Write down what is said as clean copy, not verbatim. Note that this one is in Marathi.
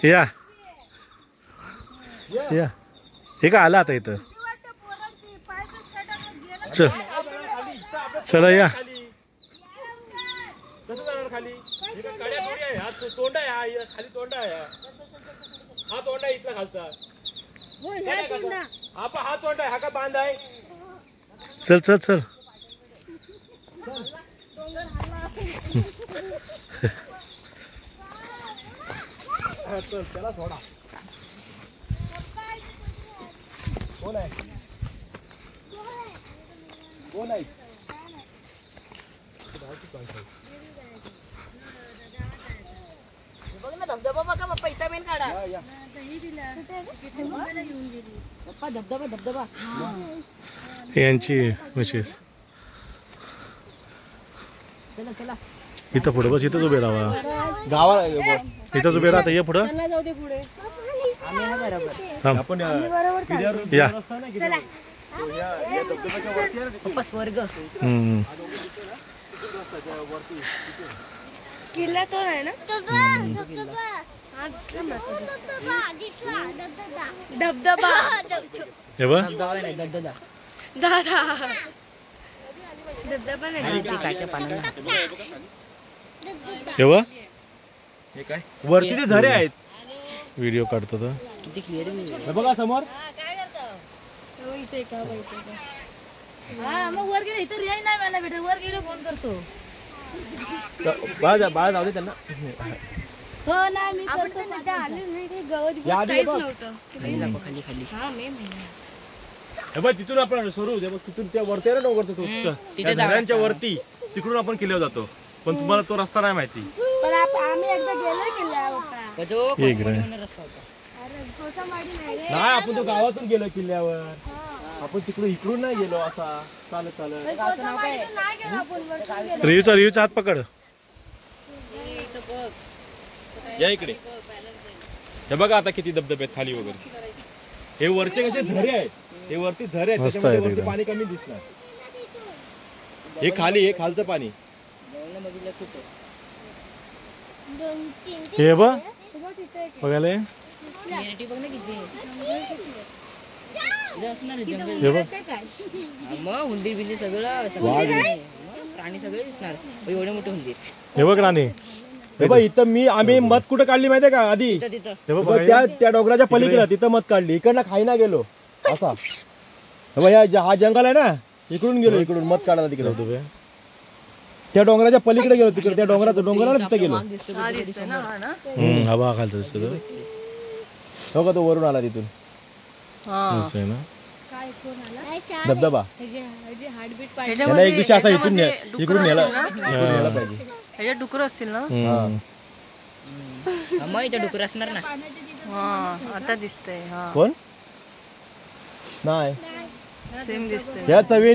या या हे का आला आता इथं चल चला या कसं जाणार खाली कड्या थोडी आहे हा तोंड आहे हा खाली तोंड आहे हा तोंड आहे इथला खालचा हा तोंड आहे हा का बांध आहे चल चल चल चल त्याला सोडा कोण आहे कोण आहे बघ ना धबधबा बघा पप्पा इथं मेन काढा पप्पा धबधबा धबधबा यांची मिसेस चला चला इथं पुढे बस इथंच उभे राहा गावाला इथंच उभे राहता ये पुढं चला जाऊ दे पुढे आम्ही ना बरोबर थांब आपण या चला पप्पा स्वर्ग किल्ला तो आहे ना धबधबा हे बघ धबधबा नाही धबधबा दादा धबधबा नाही ते काच्या पाण्याला हे बघ हे काय वरती ते झरे आहेत व्हिडिओ काढतो तर किती क्लिअर हे बघा समोर इथे का हा मग वर गेले इथं रिहाय नाही मला भेटत वर गेले फोन करतो बाळ जाऊ दे त्यांना हो ना मी आपण करतो तर तिथे आले नाही ते गवत या आधी काहीच बघ. नव्हतं खाली खाली हा मे महिना हे बघ तिथून आपण सुरू होते बघ तिथून त्या वरती आहे ना डोंगर तो तिथे त्या झऱ्यांच्या वरती तिकडून आपण किल्ल्यावर जातो पण तुम्हाला तो रस्ता नाही माहिती पण आम्ही एकदा गेलो किल्ल्यावर तो एक रे रस्ता होता अरे कोसामाडी नाही रे नाही आपण तो गावातून गेलो किल्ल्यावर आपण तिकडून इकडून नाही गेलो असा चालत चालत कोसामाडीतून नाही गेलो आपण वरतून गेलो. रिव्ह्यूचा हात पकड या इकडे हे बघा आता किती धबधबे आहेत खाली वगैरे हे वरचे कसे झरे आहेत हे वरती झरे आहेत मस्त त्याच्यामुळे आहेत वरती एकदम. पाणी कमी दिसणार हे खाली हे खालचं पाणी हे बघ बघ तिथे एक बघायला ये. क्लिअरिटी बघ ना किती इथं असणार आहे जंगल हे बघ आहे काय मग हुंदीर बिंदीर सगळं प्राणी सगळे दिसणार एवढे मोठे हुंदीर हे बघ राणी हे बघ इथं आम्ही मत कुठं काढली माहितीये का आधी तिथं तिथं हे बघ बघ, त्या डोंगराच्या पलीकडे तिथं मत काढली इकडनं खाईना गेलो असा हे बघ, हा जंगल आहे ना इकडून गेलो इकडून मत काढायला तिकडे धबधबे त्या डोंगराच्या पलीकडे गेलो तिकडे त्या डोंगराला तिथे गेलो हवा खालचा दिसतो हो का तो वरून आला तिथून दिसतोय ना काय कोण आला धबधबा ह्याचे हार्टबीट पाहिजे त्याला एक दिवशी असा इथून इकडून नेला पाहिजे ह्याच्यात डुकर असतील ना मग इथं डुकर असणार ना हा आता दिसतंय हा कोण नाही सेम दिसतंय ह्या चवी